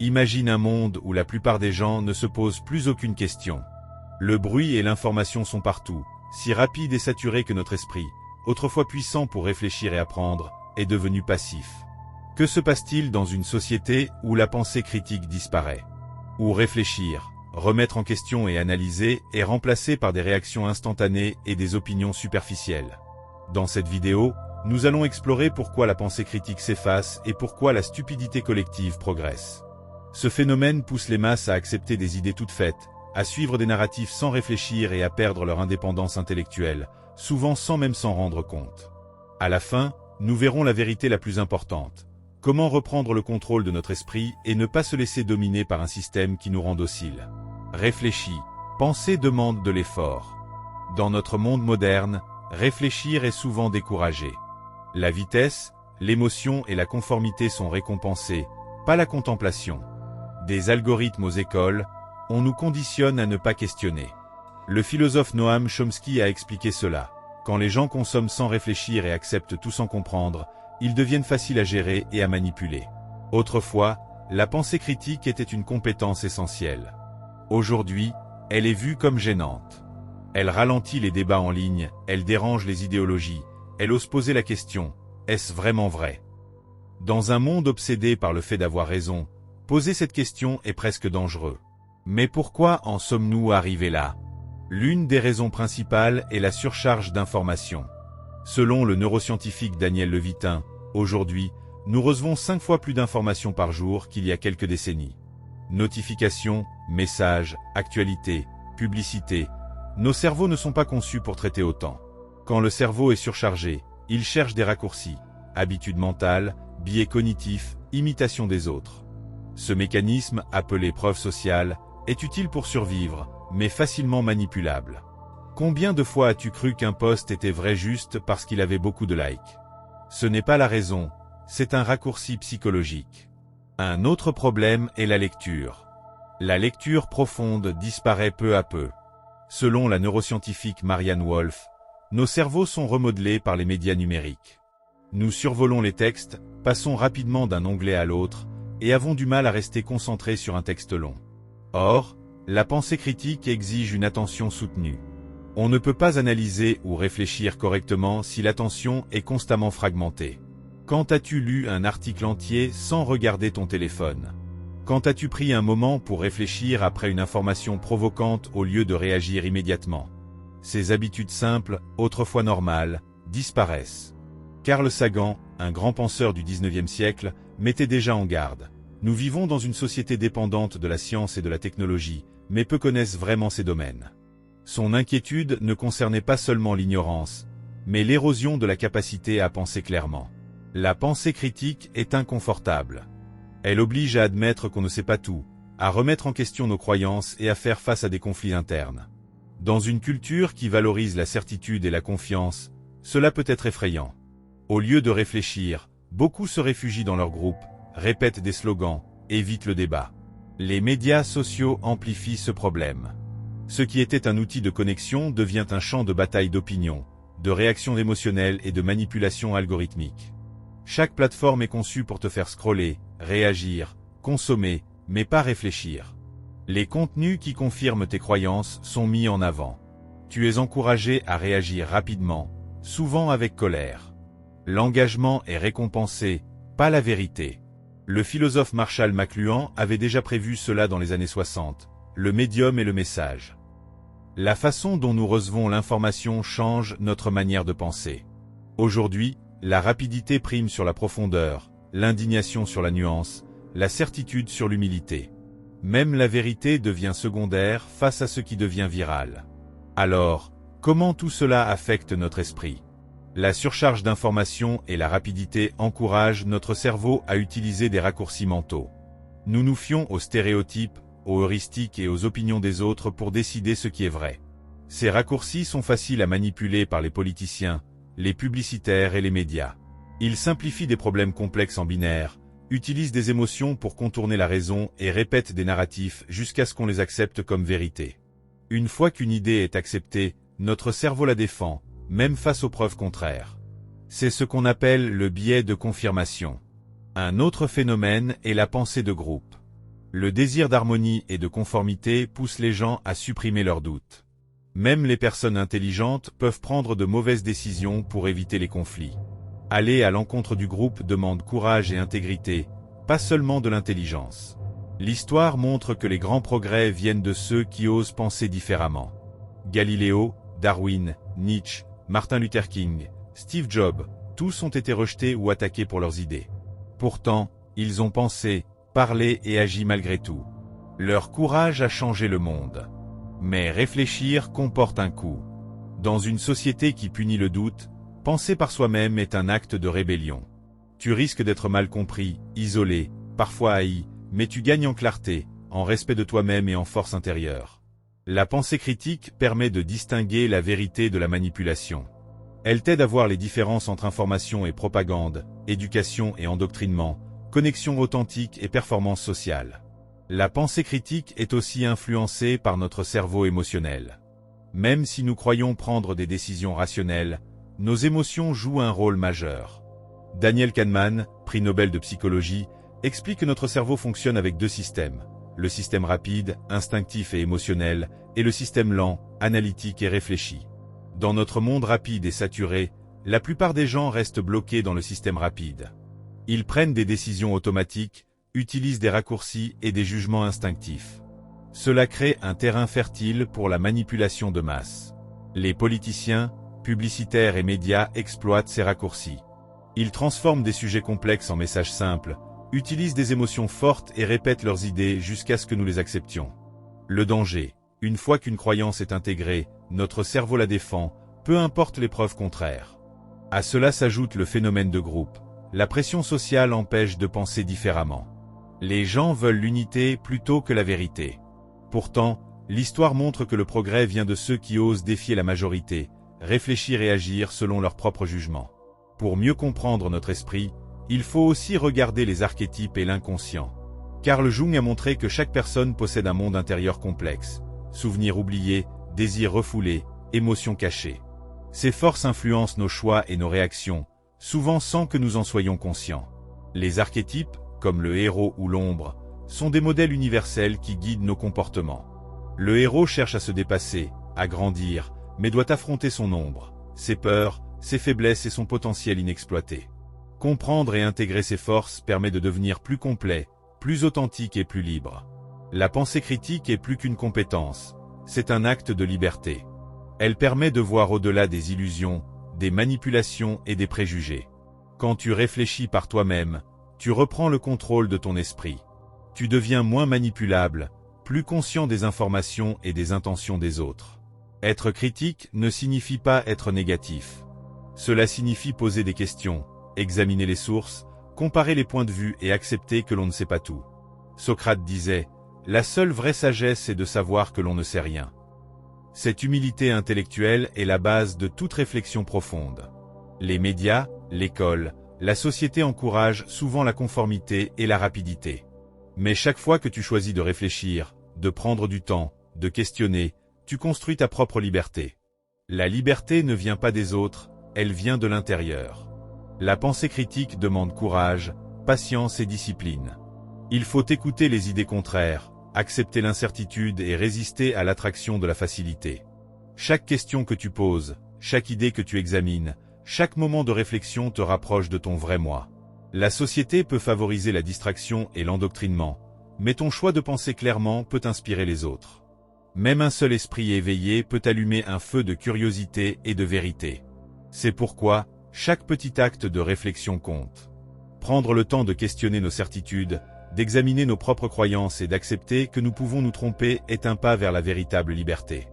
Imagine un monde où la plupart des gens ne se posent plus aucune question. Le bruit et l'information sont partout, si rapides et saturés que notre esprit, autrefois puissant pour réfléchir et apprendre, est devenu passif. Que se passe-t-il dans une société où la pensée critique disparaît? Où réfléchir, remettre en question et analyser est remplacé par des réactions instantanées et des opinions superficielles. Dans cette vidéo, nous allons explorer pourquoi la pensée critique s'efface et pourquoi la stupidité collective progresse. Ce phénomène pousse les masses à accepter des idées toutes faites, à suivre des narratifs sans réfléchir et à perdre leur indépendance intellectuelle, souvent sans même s'en rendre compte. À la fin, nous verrons la vérité la plus importante. Comment reprendre le contrôle de notre esprit et ne pas se laisser dominer par un système qui nous rend dociles. Réfléchis. Penser demande de l'effort. Dans notre monde moderne, réfléchir est souvent découragé. La vitesse, l'émotion et la conformité sont récompensées, pas la contemplation. Des algorithmes aux écoles, on nous conditionne à ne pas questionner. Le philosophe Noam Chomsky a expliqué cela. Quand les gens consomment sans réfléchir et acceptent tout sans comprendre, ils deviennent faciles à gérer et à manipuler. Autrefois, la pensée critique était une compétence essentielle. Aujourd'hui, elle est vue comme gênante. Elle ralentit les débats en ligne, elle dérange les idéologies, elle ose poser la question, est-ce vraiment vrai? Dans un monde obsédé par le fait d'avoir raison, poser cette question est presque dangereux. Mais pourquoi en sommes-nous arrivés là? L'une des raisons principales est la surcharge d'informations. Selon le neuroscientifique Daniel Levitin, aujourd'hui, nous recevons 5 fois plus d'informations par jour qu'il y a quelques décennies. Notifications, messages, actualités, publicités, nos cerveaux ne sont pas conçus pour traiter autant. Quand le cerveau est surchargé, il cherche des raccourcis, habitudes mentales, biais cognitifs, imitation des autres. Ce mécanisme, appelé preuve sociale, est utile pour survivre, mais facilement manipulable. Combien de fois as-tu cru qu'un post était vrai juste parce qu'il avait beaucoup de likes? Ce n'est pas la raison, c'est un raccourci psychologique. Un autre problème est la lecture. La lecture profonde disparaît peu à peu. Selon la neuroscientifique Marianne Wolf, nos cerveaux sont remodelés par les médias numériques. Nous survolons les textes, passons rapidement d'un onglet à l'autre, et avons du mal à rester concentrés sur un texte long. Or, la pensée critique exige une attention soutenue. On ne peut pas analyser ou réfléchir correctement si l'attention est constamment fragmentée. Quand as-tu lu un article entier sans regarder ton téléphone? Quand as-tu pris un moment pour réfléchir après une information provocante au lieu de réagir immédiatement? Ces habitudes simples, autrefois normales, disparaissent. Carl Sagan, un grand penseur du XIXe siècle, mettait déjà en garde. Nous vivons dans une société dépendante de la science et de la technologie, mais peu connaissent vraiment ces domaines. Son inquiétude ne concernait pas seulement l'ignorance, mais l'érosion de la capacité à penser clairement. La pensée critique est inconfortable. Elle oblige à admettre qu'on ne sait pas tout, à remettre en question nos croyances et à faire face à des conflits internes. Dans une culture qui valorise la certitude et la confiance, cela peut être effrayant. Au lieu de réfléchir, beaucoup se réfugient dans leur groupe, répètent des slogans, évitent le débat. Les médias sociaux amplifient ce problème. Ce qui était un outil de connexion devient un champ de bataille d'opinion, de réaction émotionnelle et de manipulation algorithmique. Chaque plateforme est conçue pour te faire scroller, réagir, consommer, mais pas réfléchir. Les contenus qui confirment tes croyances sont mis en avant. Tu es encouragé à réagir rapidement, souvent avec colère. L'engagement est récompensé, pas la vérité. Le philosophe Marshall McLuhan avait déjà prévu cela dans les années 60, le médium et le message. La façon dont nous recevons l'information change notre manière de penser. Aujourd'hui, la rapidité prime sur la profondeur, l'indignation sur la nuance, la certitude sur l'humilité. Même la vérité devient secondaire face à ce qui devient viral. Alors, comment tout cela affecte notre esprit? La surcharge d'informations et la rapidité encouragent notre cerveau à utiliser des raccourcis mentaux. Nous nous fions aux stéréotypes, aux heuristiques et aux opinions des autres pour décider ce qui est vrai. Ces raccourcis sont faciles à manipuler par les politiciens, les publicitaires et les médias. Ils simplifient des problèmes complexes en binaire, utilisent des émotions pour contourner la raison et répètent des narratifs jusqu'à ce qu'on les accepte comme vérité. Une fois qu'une idée est acceptée, notre cerveau la défend, même face aux preuves contraires. C'est ce qu'on appelle le biais de confirmation. Un autre phénomène est la pensée de groupe. Le désir d'harmonie et de conformité pousse les gens à supprimer leurs doutes. Même les personnes intelligentes peuvent prendre de mauvaises décisions pour éviter les conflits. Aller à l'encontre du groupe demande courage et intégrité, pas seulement de l'intelligence. L'histoire montre que les grands progrès viennent de ceux qui osent penser différemment. Galiléo, Darwin, Nietzsche, Martin Luther King, Steve Jobs, tous ont été rejetés ou attaqués pour leurs idées. Pourtant, ils ont pensé, parlé et agi malgré tout. Leur courage a changé le monde. Mais réfléchir comporte un coût. Dans une société qui punit le doute, penser par soi-même est un acte de rébellion. Tu risques d'être mal compris, isolé, parfois haï, mais tu gagnes en clarté, en respect de toi-même et en force intérieure. La pensée critique permet de distinguer la vérité de la manipulation. Elle t'aide à voir les différences entre information et propagande, éducation et endoctrinement, connexion authentique et performance sociale. La pensée critique est aussi influencée par notre cerveau émotionnel. Même si nous croyons prendre des décisions rationnelles, nos émotions jouent un rôle majeur. Daniel Kahneman, prix Nobel de psychologie, explique que notre cerveau fonctionne avec deux systèmes. Le système rapide, instinctif et émotionnel, et le système lent, analytique et réfléchi. Dans notre monde rapide et saturé, la plupart des gens restent bloqués dans le système rapide. Ils prennent des décisions automatiques, utilisent des raccourcis et des jugements instinctifs. Cela crée un terrain fertile pour la manipulation de masse. Les politiciens, publicitaires et médias exploitent ces raccourcis. Ils transforment des sujets complexes en messages simples, utilisent des émotions fortes et répètent leurs idées jusqu'à ce que nous les acceptions. Le danger, une fois qu'une croyance est intégrée, notre cerveau la défend, peu importe les preuves contraires. À cela s'ajoute le phénomène de groupe. La pression sociale empêche de penser différemment. Les gens veulent l'unité plutôt que la vérité. Pourtant, l'histoire montre que le progrès vient de ceux qui osent défier la majorité, réfléchir et agir selon leur propre jugement. Pour mieux comprendre notre esprit, il faut aussi regarder les archétypes et l'inconscient. Carl Jung a montré que chaque personne possède un monde intérieur complexe, souvenirs oubliés, désirs refoulés, émotions cachées. Ces forces influencent nos choix et nos réactions, souvent sans que nous en soyons conscients. Les archétypes, comme le héros ou l'ombre, sont des modèles universels qui guident nos comportements. Le héros cherche à se dépasser, à grandir, mais doit affronter son ombre, ses peurs, ses faiblesses et son potentiel inexploité. Comprendre et intégrer ces forces permet de devenir plus complet, plus authentique et plus libre. La pensée critique est plus qu'une compétence, c'est un acte de liberté. Elle permet de voir au-delà des illusions, des manipulations et des préjugés. Quand tu réfléchis par toi-même, tu reprends le contrôle de ton esprit. Tu deviens moins manipulable, plus conscient des informations et des intentions des autres. Être critique ne signifie pas être négatif. Cela signifie poser des questions, examiner les sources, comparer les points de vue et accepter que l'on ne sait pas tout. Socrate disait, « La seule vraie sagesse est de savoir que l'on ne sait rien ». Cette humilité intellectuelle est la base de toute réflexion profonde. Les médias, l'école, la société encouragent souvent la conformité et la rapidité. Mais chaque fois que tu choisis de réfléchir, de prendre du temps, de questionner, tu construis ta propre liberté. La liberté ne vient pas des autres, elle vient de l'intérieur. La pensée critique demande courage, patience et discipline. Il faut écouter les idées contraires, accepter l'incertitude et résister à l'attraction de la facilité. Chaque question que tu poses, chaque idée que tu examines, chaque moment de réflexion te rapproche de ton vrai moi. La société peut favoriser la distraction et l'endoctrinement, mais ton choix de penser clairement peut inspirer les autres. Même un seul esprit éveillé peut allumer un feu de curiosité et de vérité. C'est pourquoi, chaque petit acte de réflexion compte. Prendre le temps de questionner nos certitudes, d'examiner nos propres croyances et d'accepter que nous pouvons nous tromper est un pas vers la véritable liberté.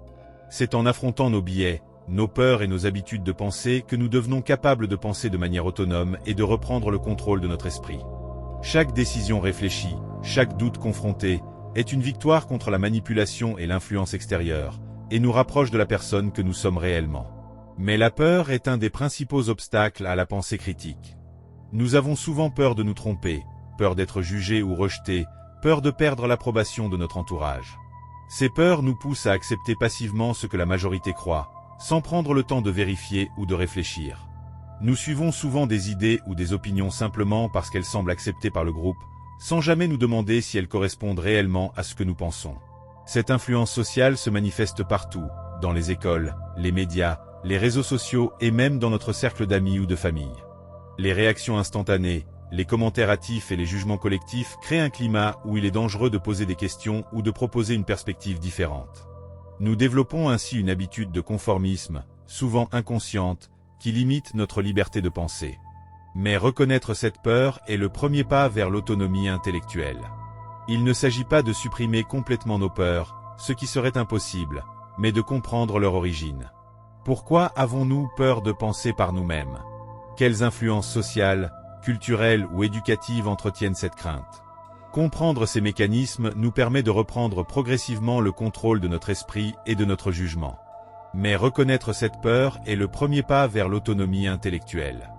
C'est en affrontant nos biais, nos peurs et nos habitudes de pensée que nous devenons capables de penser de manière autonome et de reprendre le contrôle de notre esprit. Chaque décision réfléchie, chaque doute confronté, est une victoire contre la manipulation et l'influence extérieure, et nous rapproche de la personne que nous sommes réellement. Mais la peur est un des principaux obstacles à la pensée critique. Nous avons souvent peur de nous tromper, peur d'être jugés ou rejetés, peur de perdre l'approbation de notre entourage. Ces peurs nous poussent à accepter passivement ce que la majorité croit, sans prendre le temps de vérifier ou de réfléchir. Nous suivons souvent des idées ou des opinions simplement parce qu'elles semblent acceptées par le groupe, sans jamais nous demander si elles correspondent réellement à ce que nous pensons. Cette influence sociale se manifeste partout, dans les écoles, les médias, les réseaux sociaux et même dans notre cercle d'amis ou de famille. Les réactions instantanées, les commentaires hâtifs et les jugements collectifs créent un climat où il est dangereux de poser des questions ou de proposer une perspective différente. Nous développons ainsi une habitude de conformisme, souvent inconsciente, qui limite notre liberté de penser. Mais reconnaître cette peur est le premier pas vers l'autonomie intellectuelle. Il ne s'agit pas de supprimer complètement nos peurs, ce qui serait impossible, mais de comprendre leur origine. Pourquoi avons-nous peur de penser par nous-mêmes? Quelles influences sociales, culturelles ou éducatives entretiennent cette crainte? Comprendre ces mécanismes nous permet de reprendre progressivement le contrôle de notre esprit et de notre jugement. Mais reconnaître cette peur est le premier pas vers l'autonomie intellectuelle.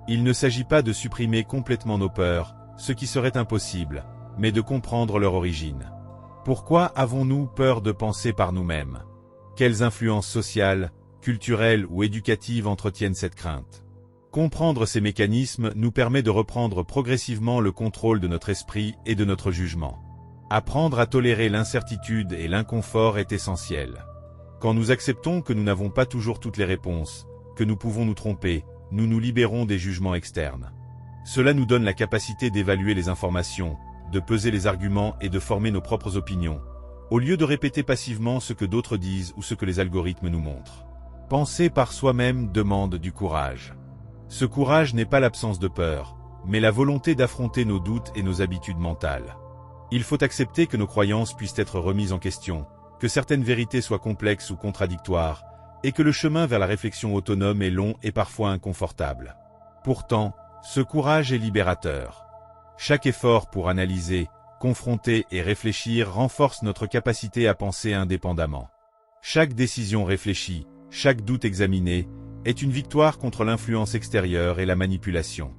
Il ne s'agit pas de supprimer complètement nos peurs, ce qui serait impossible, mais de comprendre leur origine. Pourquoi avons-nous peur de penser par nous-mêmes? Quelles influences sociales, culturelles ou éducatives entretiennent cette crainte? Comprendre ces mécanismes nous permet de reprendre progressivement le contrôle de notre esprit et de notre jugement. Apprendre à tolérer l'incertitude et l'inconfort est essentiel. Quand nous acceptons que nous n'avons pas toujours toutes les réponses, que nous pouvons nous tromper, nous nous libérons des jugements externes. Cela nous donne la capacité d'évaluer les informations, de peser les arguments et de former nos propres opinions, au lieu de répéter passivement ce que d'autres disent ou ce que les algorithmes nous montrent. Penser par soi-même demande du courage. Ce courage n'est pas l'absence de peur, mais la volonté d'affronter nos doutes et nos habitudes mentales. Il faut accepter que nos croyances puissent être remises en question, que certaines vérités soient complexes ou contradictoires, et que le chemin vers la réflexion autonome est long et parfois inconfortable. Pourtant, ce courage est libérateur. Chaque effort pour analyser, confronter et réfléchir renforce notre capacité à penser indépendamment. Chaque décision réfléchie, chaque doute examiné, est une victoire contre l'influence extérieure et la manipulation.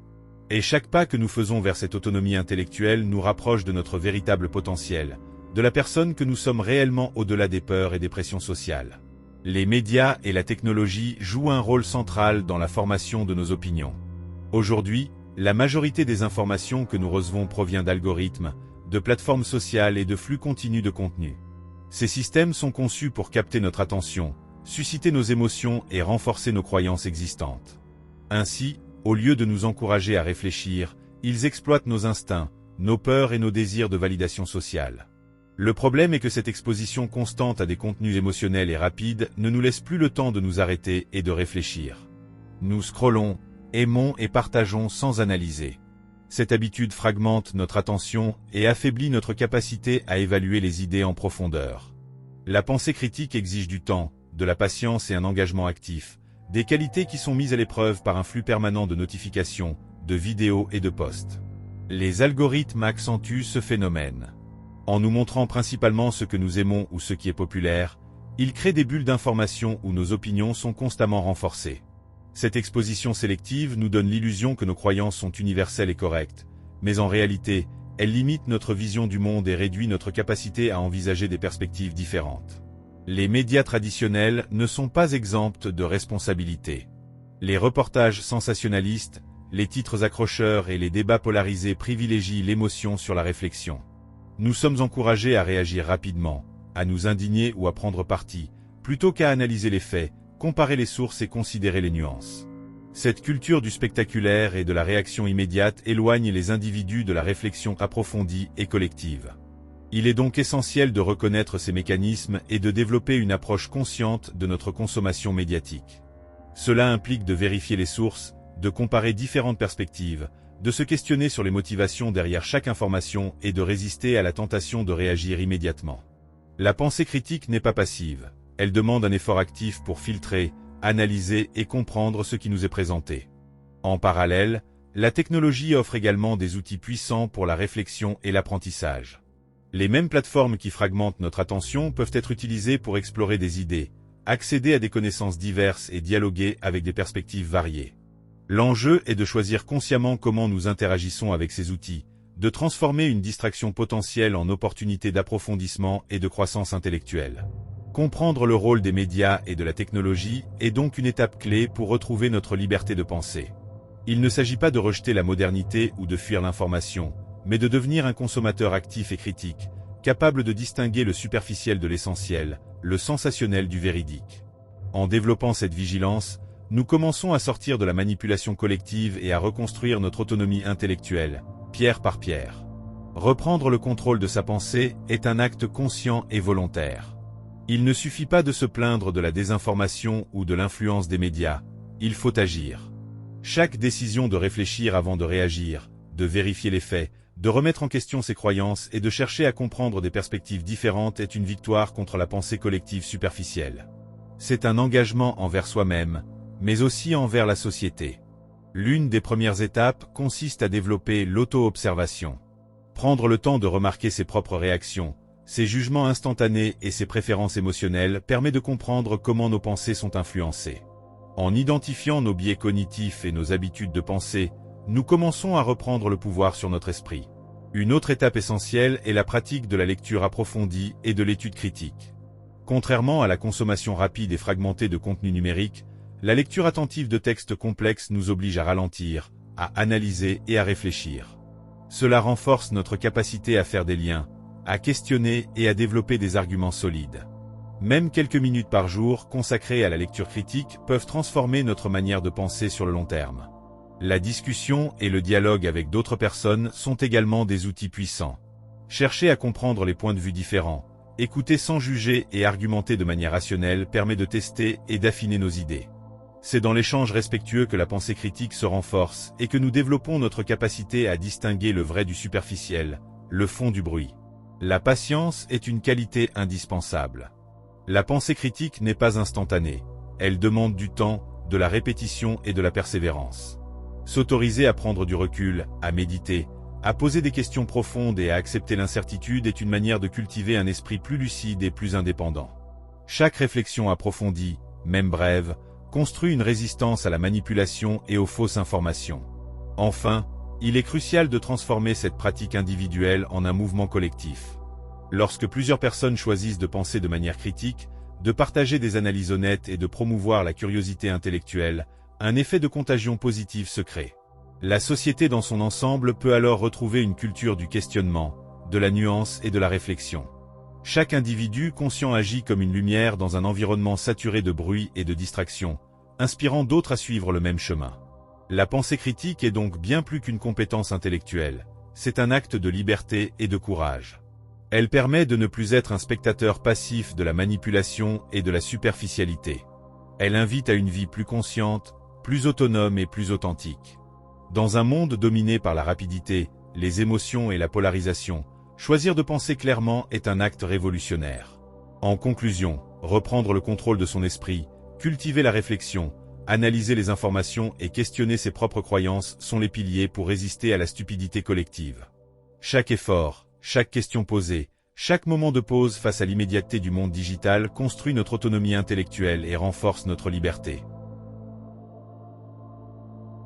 Et chaque pas que nous faisons vers cette autonomie intellectuelle nous rapproche de notre véritable potentiel, de la personne que nous sommes réellement au-delà des peurs et des pressions sociales. Les médias et la technologie jouent un rôle central dans la formation de nos opinions. Aujourd'hui, la majorité des informations que nous recevons provient d'algorithmes, de plateformes sociales et de flux continus de contenu. Ces systèmes sont conçus pour capter notre attention, susciter nos émotions et renforcer nos croyances existantes. Ainsi, au lieu de nous encourager à réfléchir, ils exploitent nos instincts, nos peurs et nos désirs de validation sociale. Le problème est que cette exposition constante à des contenus émotionnels et rapides ne nous laisse plus le temps de nous arrêter et de réfléchir. Nous scrollons, aimons et partageons sans analyser. Cette habitude fragmente notre attention et affaiblit notre capacité à évaluer les idées en profondeur. La pensée critique exige du temps, de la patience et un engagement actif, des qualités qui sont mises à l'épreuve par un flux permanent de notifications, de vidéos et de posts. Les algorithmes accentuent ce phénomène. En nous montrant principalement ce que nous aimons ou ce qui est populaire, ils créent des bulles d'information où nos opinions sont constamment renforcées. Cette exposition sélective nous donne l'illusion que nos croyances sont universelles et correctes, mais en réalité, elle limite notre vision du monde et réduit notre capacité à envisager des perspectives différentes. Les médias traditionnels ne sont pas exempts de responsabilité. Les reportages sensationnalistes, les titres accrocheurs et les débats polarisés privilégient l'émotion sur la réflexion. Nous sommes encouragés à réagir rapidement, à nous indigner ou à prendre parti, plutôt qu'à analyser les faits, comparer les sources et considérer les nuances. Cette culture du spectaculaire et de la réaction immédiate éloigne les individus de la réflexion approfondie et collective. Il est donc essentiel de reconnaître ces mécanismes et de développer une approche consciente de notre consommation médiatique. Cela implique de vérifier les sources, de comparer différentes perspectives, de se questionner sur les motivations derrière chaque information et de résister à la tentation de réagir immédiatement. La pensée critique n'est pas passive, elle demande un effort actif pour filtrer, analyser et comprendre ce qui nous est présenté. En parallèle, la technologie offre également des outils puissants pour la réflexion et l'apprentissage. Les mêmes plateformes qui fragmentent notre attention peuvent être utilisées pour explorer des idées, accéder à des connaissances diverses et dialoguer avec des perspectives variées. L'enjeu est de choisir consciemment comment nous interagissons avec ces outils, de transformer une distraction potentielle en opportunité d'approfondissement et de croissance intellectuelle. Comprendre le rôle des médias et de la technologie est donc une étape clé pour retrouver notre liberté de penser. Il ne s'agit pas de rejeter la modernité ou de fuir l'information, mais de devenir un consommateur actif et critique, capable de distinguer le superficiel de l'essentiel, le sensationnel du véridique. En développant cette vigilance, nous commençons à sortir de la manipulation collective et à reconstruire notre autonomie intellectuelle, pierre par pierre. Reprendre le contrôle de sa pensée est un acte conscient et volontaire. Il ne suffit pas de se plaindre de la désinformation ou de l'influence des médias, il faut agir. Chaque décision de réfléchir avant de réagir, de vérifier les faits, de remettre en question ses croyances et de chercher à comprendre des perspectives différentes est une victoire contre la pensée collective superficielle. C'est un engagement envers soi-même, mais aussi envers la société. L'une des premières étapes consiste à développer l'auto-observation. Prendre le temps de remarquer ses propres réactions, ses jugements instantanés et ses préférences émotionnelles permet de comprendre comment nos pensées sont influencées. En identifiant nos biais cognitifs et nos habitudes de pensée, nous commençons à reprendre le pouvoir sur notre esprit. Une autre étape essentielle est la pratique de la lecture approfondie et de l'étude critique. Contrairement à la consommation rapide et fragmentée de contenu numérique, la lecture attentive de textes complexes nous oblige à ralentir, à analyser et à réfléchir. Cela renforce notre capacité à faire des liens, à questionner et à développer des arguments solides. Même quelques minutes par jour consacrées à la lecture critique peuvent transformer notre manière de penser sur le long terme. La discussion et le dialogue avec d'autres personnes sont également des outils puissants. Chercher à comprendre les points de vue différents, écouter sans juger et argumenter de manière rationnelle permet de tester et d'affiner nos idées. C'est dans l'échange respectueux que la pensée critique se renforce et que nous développons notre capacité à distinguer le vrai du superficiel, le fond du bruit. La patience est une qualité indispensable. La pensée critique n'est pas instantanée. Elle demande du temps, de la répétition et de la persévérance. S'autoriser à prendre du recul, à méditer, à poser des questions profondes et à accepter l'incertitude est une manière de cultiver un esprit plus lucide et plus indépendant. Chaque réflexion approfondie, même brève, construit une résistance à la manipulation et aux fausses informations. Enfin, il est crucial de transformer cette pratique individuelle en un mouvement collectif. Lorsque plusieurs personnes choisissent de penser de manière critique, de partager des analyses honnêtes et de promouvoir la curiosité intellectuelle, un effet de contagion positive se crée. La société dans son ensemble peut alors retrouver une culture du questionnement, de la nuance et de la réflexion. Chaque individu conscient agit comme une lumière dans un environnement saturé de bruit et de distraction, inspirant d'autres à suivre le même chemin. La pensée critique est donc bien plus qu'une compétence intellectuelle, c'est un acte de liberté et de courage. Elle permet de ne plus être un spectateur passif de la manipulation et de la superficialité. Elle invite à une vie plus consciente, plus autonome et plus authentique. Dans un monde dominé par la rapidité, les émotions et la polarisation, choisir de penser clairement est un acte révolutionnaire. En conclusion, reprendre le contrôle de son esprit, cultiver la réflexion, analyser les informations et questionner ses propres croyances sont les piliers pour résister à la stupidité collective. Chaque effort, chaque question posée, chaque moment de pause face à l'immédiateté du monde digital construit notre autonomie intellectuelle et renforce notre liberté.